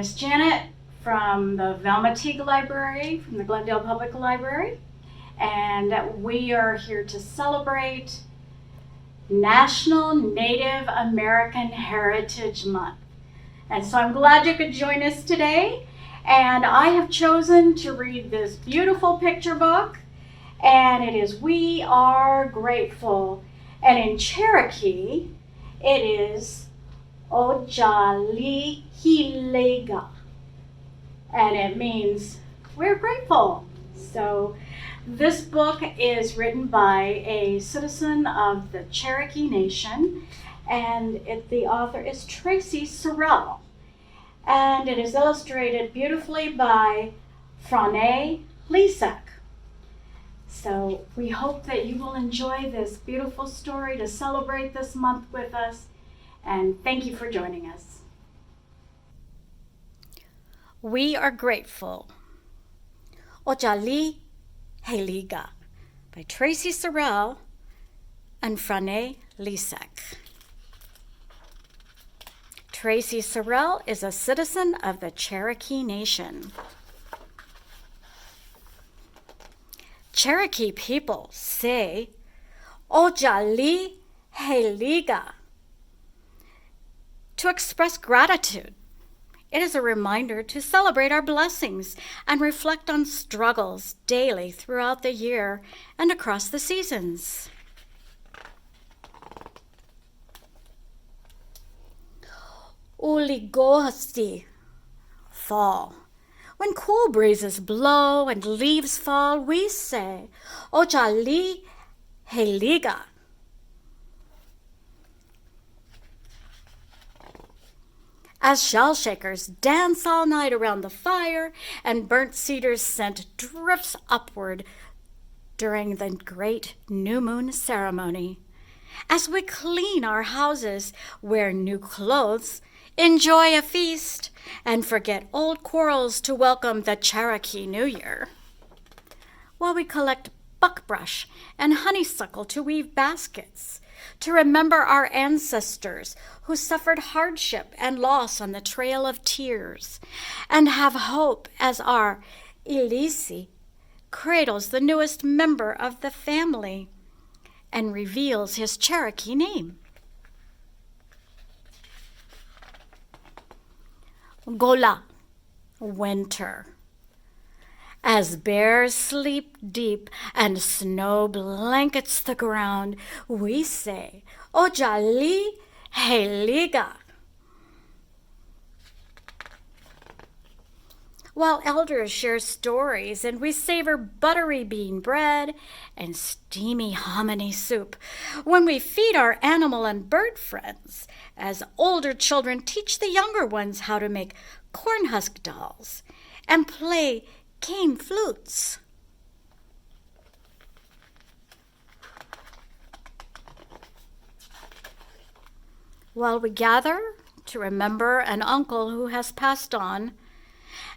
is Janet from the Velma Teague Library, from the Glendale Public Library, and we are here to celebrate National Native American Heritage Month. And so I'm glad you could join us today, and I have chosen to read this beautiful picture book, and it is We Are Grateful, and in Cherokee, it is Ojalihilega, and it means we're grateful. So this book is written by a citizen of the Cherokee Nation, and the author is Tracy Sorrell, and it is illustrated beautifully by Frane Lisak. So we hope that you will enjoy this beautiful story to celebrate this month with us, and thank you for joining us. We Are Grateful, Ojali Heliga, by Tracy Sorrell and Frane Lisak. Tracy Sorrell is a citizen of the Cherokee Nation. Cherokee people say, Ojali Heliga, to express gratitude. It is a reminder to celebrate our blessings and reflect on struggles daily throughout the year and across the seasons. Uligohasti, fall. When cool breezes blow and leaves fall, we say, Ojali Heliga. As shell shakers dance all night around the fire and burnt cedar's scent drifts upward during the great new moon ceremony. As we clean our houses, wear new clothes, enjoy a feast, and forget old quarrels to welcome the Cherokee New Year. While we collect buckbrush and honeysuckle to weave baskets, to remember our ancestors who suffered hardship and loss on the Trail of Tears, and have hope as our Ilisi cradles the newest member of the family and reveals his Cherokee name. Gola, winter. As bears sleep deep and snow blankets the ground, we say, Ojali Heliga. While elders share stories and we savor buttery bean bread and steamy hominy soup, when we feed our animal and bird friends, as older children teach the younger ones how to make corn husk dolls and play cane flutes. While we gather to remember an uncle who has passed on,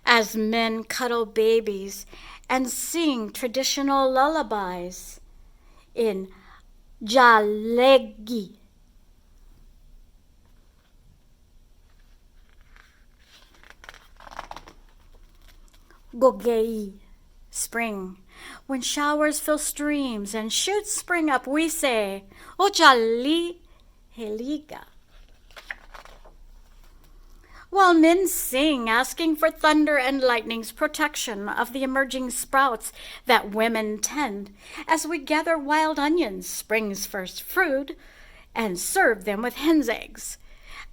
as men cuddle babies and sing traditional lullabies in Jalegi. Gogei, spring. When showers fill streams and shoots spring up, we say, Ojali Heliga. While men sing, asking for thunder and lightning's protection of the emerging sprouts that women tend, as we gather wild onions, spring's first fruit, and serve them with hen's eggs,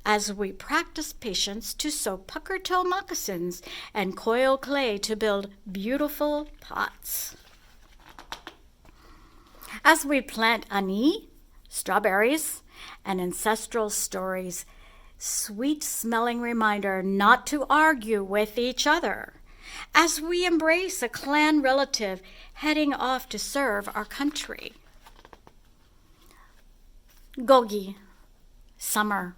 as we practice patience to sew pucker toe moccasins and coil clay to build beautiful pots. As we plant ani, strawberries, and ancestral stories, sweet-smelling reminder not to argue with each other, as we embrace a clan relative heading off to serve our country. Gogi, summer.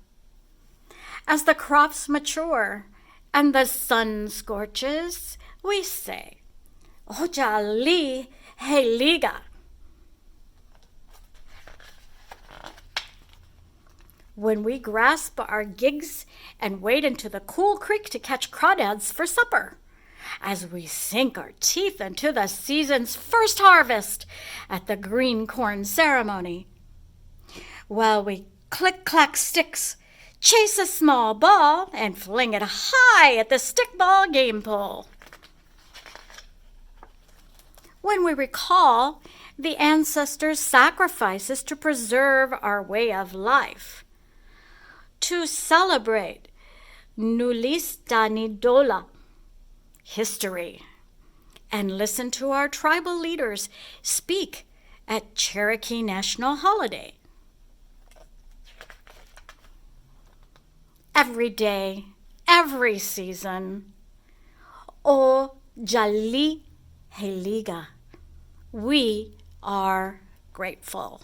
As the crops mature and the sun scorches, we say, Ojali Heliga. when we grasp our gigs and wade into the cool creek to catch crawdads for supper, as we sink our teeth into the season's first harvest at the green corn ceremony, while we click-clack sticks, chase a small ball, and fling it high at the stickball game pole. When we recall the ancestors' sacrifices to preserve our way of life, to celebrate Nulistanidola, history, and listen to our tribal leaders speak at Cherokee National Holiday. Every day, every season, O Jali Heliga, we are grateful.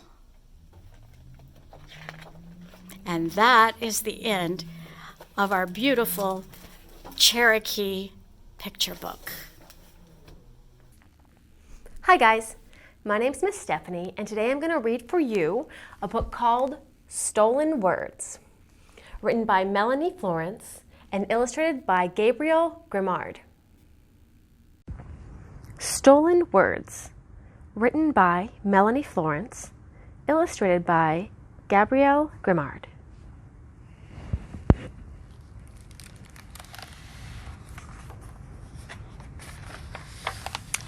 And that is the end of our beautiful Cherokee picture book. Hi guys, my name's Miss Stephanie, and today I'm going to read for you a book called Stolen Words, written by Melanie Florence and illustrated by Gabriel Grimard. Stolen Words, written by Melanie Florence, illustrated by Gabriel Grimard.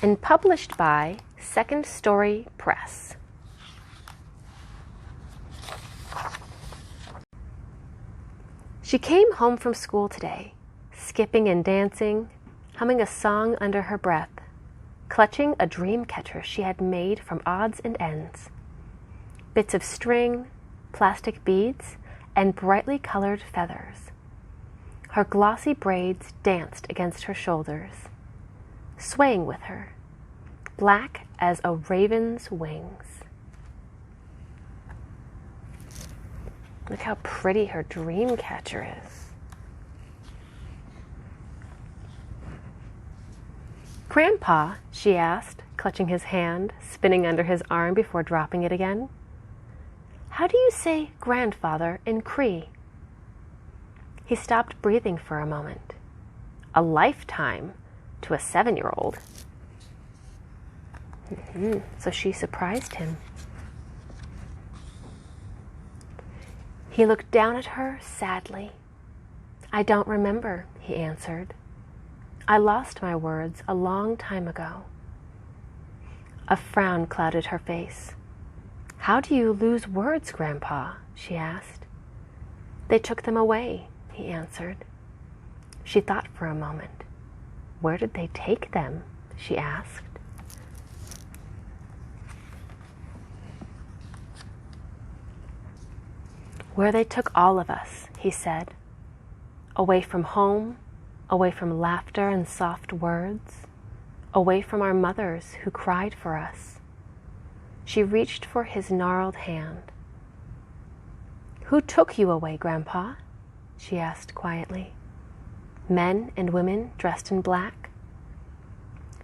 And published by Second Story Press. She came home from school today, skipping and dancing, humming a song under her breath, clutching a dream catcher she had made from odds and ends. Bits of string, plastic beads, and brightly colored feathers. Her glossy braids danced against her shoulders, swaying with her, black as a raven's wings. Look how pretty her dream catcher is. Grandpa, she asked, clutching his hand, spinning under his arm before dropping it again. How do you say grandfather in Cree? He stopped breathing for a moment. A lifetime to a 7-year-old. So she surprised him. He looked down at her sadly. I don't remember, he answered. I lost my words a long time ago. A frown clouded her face. How do you lose words, Grandpa? She asked. They took them away, he answered. She thought for a moment. Where did they take them? She asked. Where they took all of us, he said. Away from home, away from laughter and soft words, away from our mothers who cried for us. She reached for his gnarled hand. Who took you away, Grandpa? She asked quietly. Men and women dressed in black?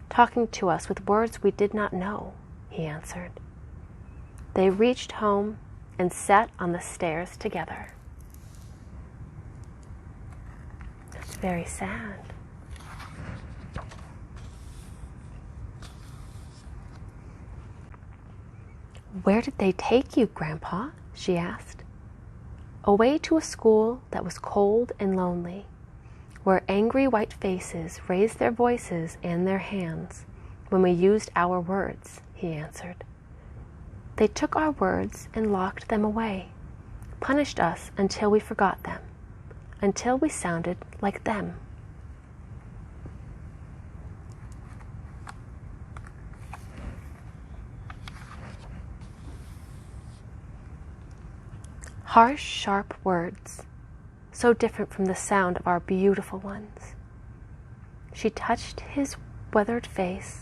Talking to us with words we did not know, he answered. They reached home and sat on the stairs together. That's very sad. Where did they take you, Grandpa? She asked. Away to a school that was cold and lonely, where angry white faces raised their voices and their hands when we used our words, he answered. They took our words and locked them away, punished us until we forgot them, until we sounded like them. Harsh, sharp words, so different from the sound of our beautiful ones. She touched his weathered face,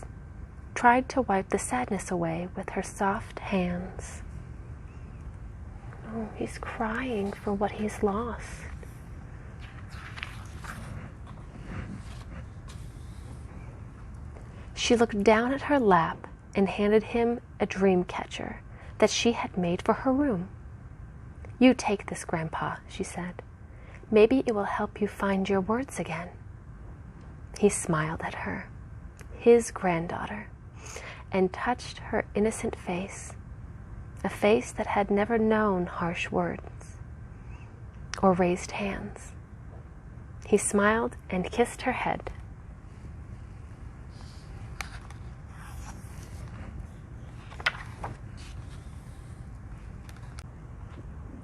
tried to wipe the sadness away with her soft hands. Oh, he's crying for what he's lost. She looked down at her lap and handed him a dream catcher that she had made for her room. "You take this, Grandpa," she said. "Maybe it will help you find your words again." He smiled at her, his granddaughter, and touched her innocent face, a face that had never known harsh words or raised hands. He smiled and kissed her head.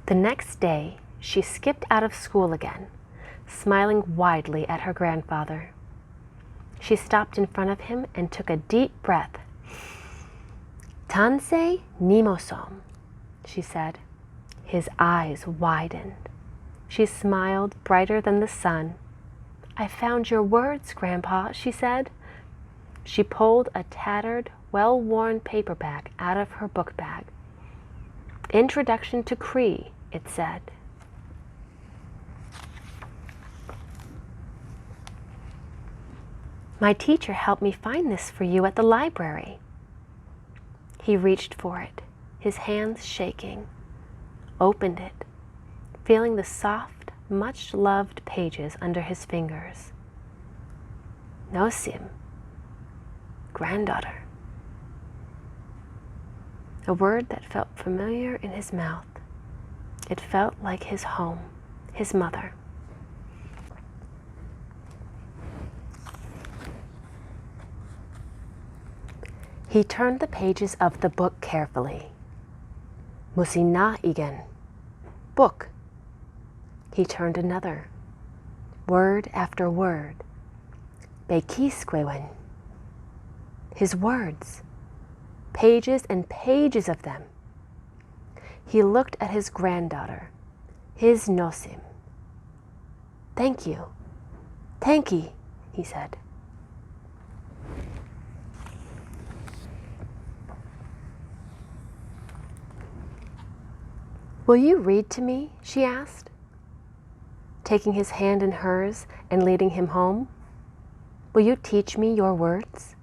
The next day, she skipped out of school again, smiling widely at her grandfather. She stopped in front of him and took a deep breath. "Tansei nimosom," she said. His eyes widened. She smiled brighter than the sun. "I found your words, Grandpa," she said. She pulled a tattered, well-worn paperback out of her book bag. "Introduction to Cree," it said. "My teacher helped me find this for you at the library." He reached for it, his hands shaking, opened it, feeling the soft, much-loved pages under his fingers. Nosim, granddaughter. A word that felt familiar in his mouth. It felt like his home, his mother. He turned the pages of the book carefully. Musina igen. Book. He turned another. Word after word. Bekisquewen. His words. Pages and pages of them. He looked at his granddaughter, his Nosim. "Thank you. Tanki," he said. "Will you read to me?" she asked, taking his hand in hers and leading him home. "Will you teach me your words?"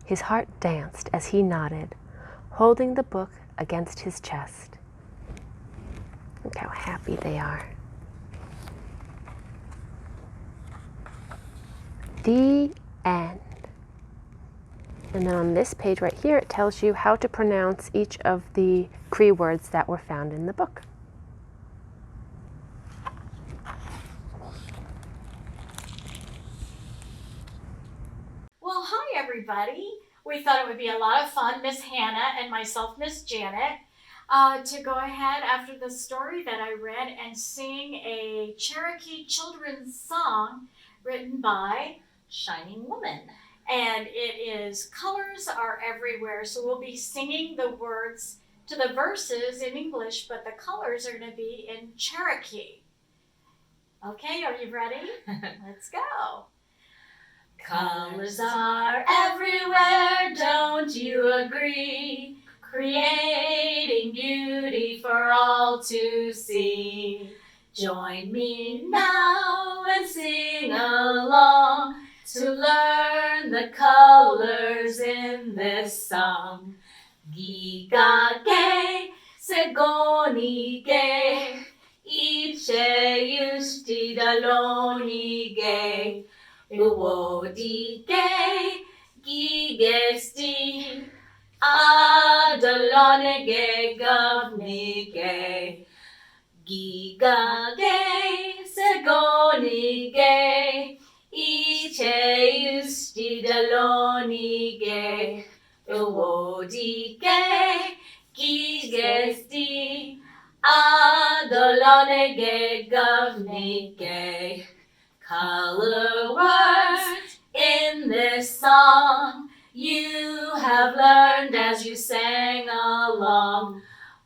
His heart danced as he nodded, holding the book against his chest. Look how happy they are. The end. And then on this page right here, it tells you how to pronounce each of the Cree words that were found in the book. Well, hi, everybody. We thought it would be a lot of fun, Miss Hannah and myself, Miss Janet, to go ahead after the story that I read and sing a Cherokee children's song written by Shining Woman. And it is Colors Are Everywhere. So we'll be singing the words to the verses in English, but the colors are going to be in Cherokee. Okay, are you ready? Let's go. Colors are everywhere, don't you agree? Creating beauty for all to see. Join me now and sing along to learn the colors in this song. Gigage, segonige, iche yushti dalonige. Uwodige, gigesti, adalonige, govnige. Gigage, segonige, iche yusti dalonige. Uwodige, gigesti, adalonige, govnige. Color words in this song you have learned as you sang along.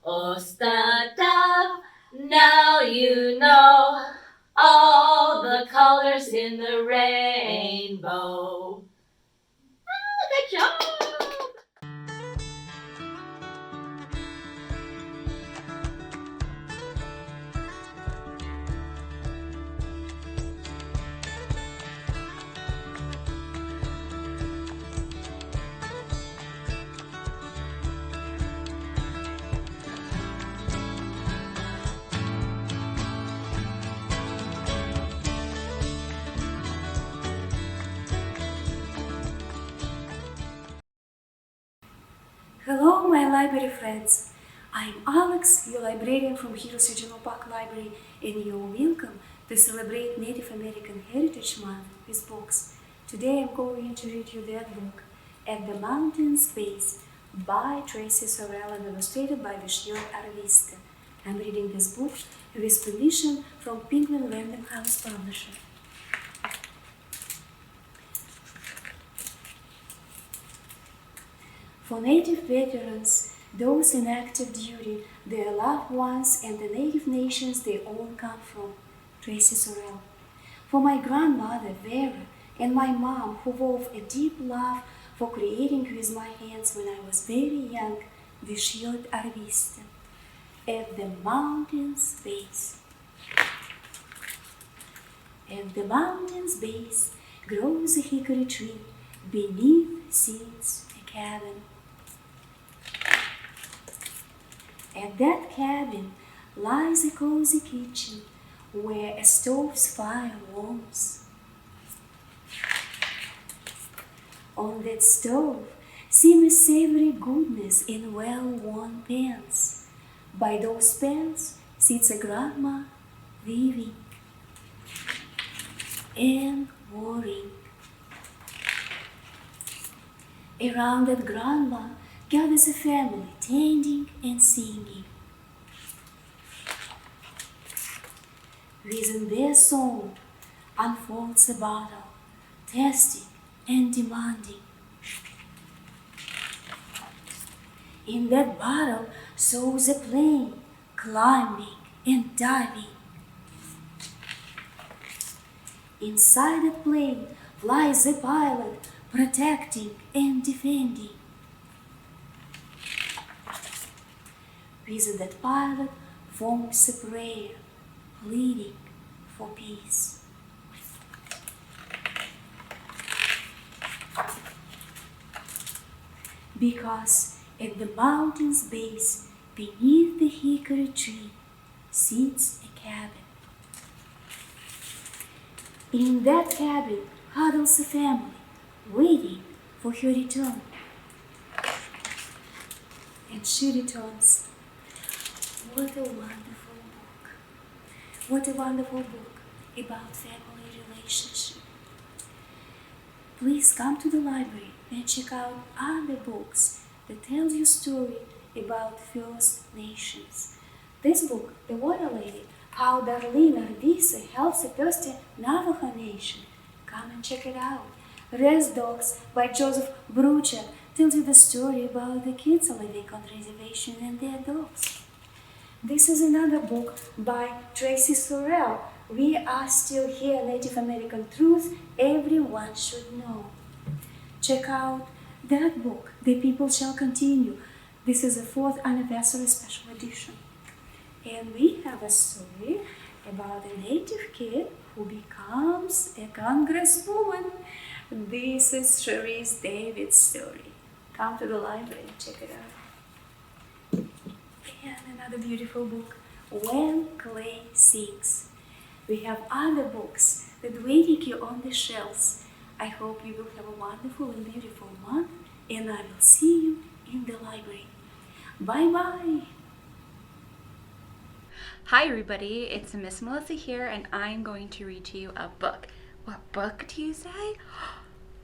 Ostadav, now you know all the colors in the rainbow. Good job! my library friends. I'm Alex, your librarian from Heroes Regional Park Library, and you're welcome to celebrate Native American Heritage Month with books. Today I'm going to read you that book, At the Mountain's Base, by Tracy Sorrell and illustrated by Vishnot Arviste. I'm reading this book with permission from Penguin Random House Publisher. For Native veterans, those in active duty, their loved ones, and the Native nations they all come from, Tracy Sorrell. For my grandmother, Vera, and my mom, who wove a deep love for creating with my hands when I was very young, Vishnot Arviste. At the mountain's base. At the mountain's base grows a hickory tree, beneath sits a cabin. At that cabin lies a cozy kitchen where a stove's fire warms. On that stove simmers savory goodness in well-worn pans. By those pans sits a grandma weaving and worrying. Around that grandma gathers a family, tending and singing. Within their song unfolds a battle, testing and demanding. In that battle soars a plane, climbing and diving. Inside that plane flies a pilot, protecting and defending. Within that pilot forms a prayer, pleading for peace. Because at the mountain's base, beneath the hickory tree, sits a cabin. In that cabin huddles a family, waiting for her return. And she returns. What a wonderful book. What a wonderful book about family relationship. Please come to the library and check out other books that tell you story about First Nations. This book, The Water Lady, How Darlene Ardisa Helps a Thirsty Navajo Nation. Come and check it out. Rest Dogs by Joseph Brucha tells you the story about the kids living on reservation and their dogs. This is another book by Tracy Sorrell, We Are Still Here, Native American Truths Everyone Should Know. Check out that book, The People Shall Continue. This is a 4th anniversary special edition. And we have a story about a native kid who becomes a congresswoman. This is Cherise David's story. Come to the library and check it out. And another beautiful book, When Clay Sings. We have other books that waiting you on the shelves. I hope you will have a wonderful and beautiful month, and I will see you in the library. Bye-bye. Hi everybody, it's Miss Melissa here, and I'm going to read to you a book. What book do you say?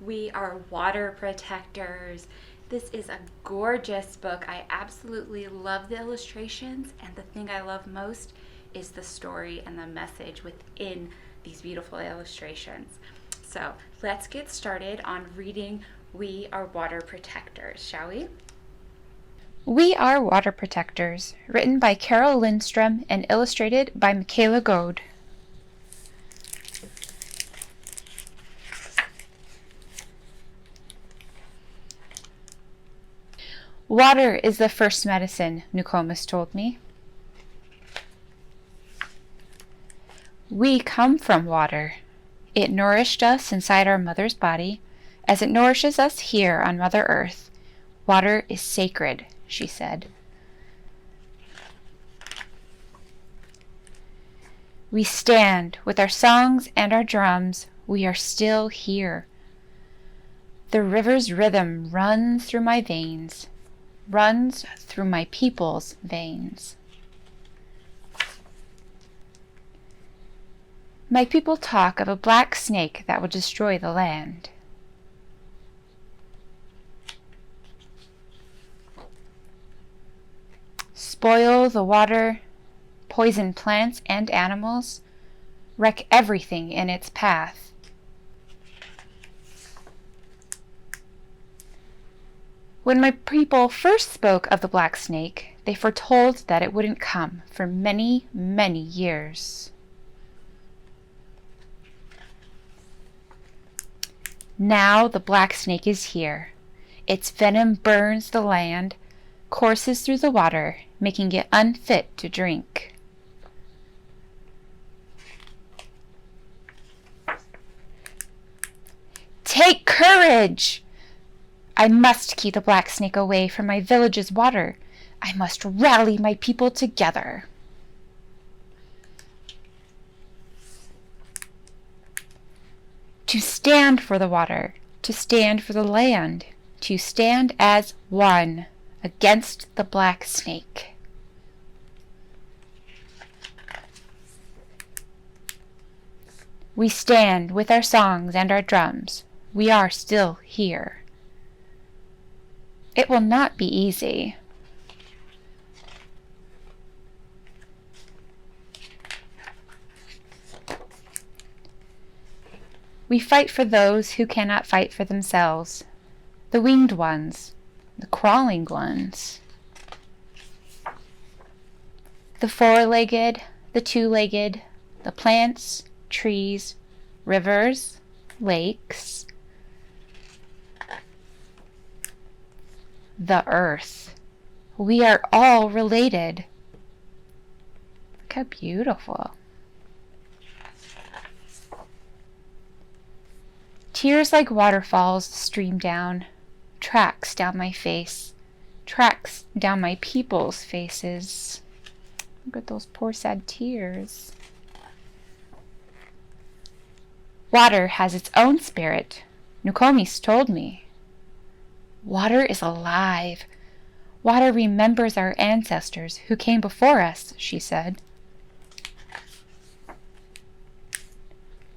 We Are Water Protectors. This is a gorgeous book. I absolutely love the illustrations, and the thing I love most is the story and the message within these beautiful illustrations. So let's get started on reading We Are Water Protectors, shall we? We Are Water Protectors, written by Carol Lindstrom and illustrated by Michaela Goad. Water is the first medicine, Nokomis told me. We come from water. It nourished us inside our mother's body, as it nourishes us here on Mother Earth. Water is sacred, she said. We stand with our songs and our drums. We are still here. The river's rhythm runs through my veins. runs through my people's veins. My people talk of a black snake that will destroy the land. Spoil the water, poison plants and animals, wreck everything in its path. When my people first spoke of the black snake, they foretold that it wouldn't come for many, many years. Now the black snake is here. Its venom burns the land, courses through the water, making it unfit to drink. Take courage! I must keep the black snake away from my village's water. I must rally my people together. To stand for the water, to stand for the land, to stand as one against the black snake. We stand with our songs and our drums. We are still here. It will not be easy. We fight for those who cannot fight for themselves, the winged ones, the crawling ones, the four-legged, the two-legged, the plants, trees, rivers, lakes, the earth. We are all related. Look how beautiful. Tears like waterfalls stream down, tracks down my face, tracks down my people's faces. Look at those poor sad tears. Water has its own spirit, Nokomis told me. Water is alive. Water remembers our ancestors who came before us, she said.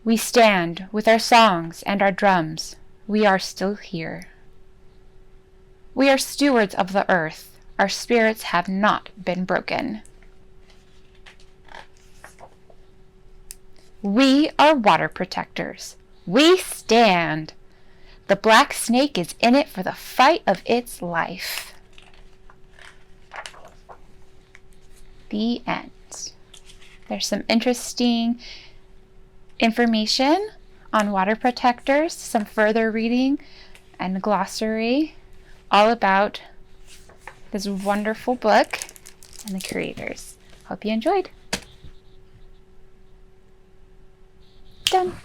We stand with our songs and our drums. We are still here. We are stewards of the earth. Our spirits have not been broken. We are water protectors. We stand. The black snake is in it for the fight of its life. The end. There's some interesting information on water protectors, some further reading and glossary all about this wonderful book and the creators. Hope you enjoyed. Done.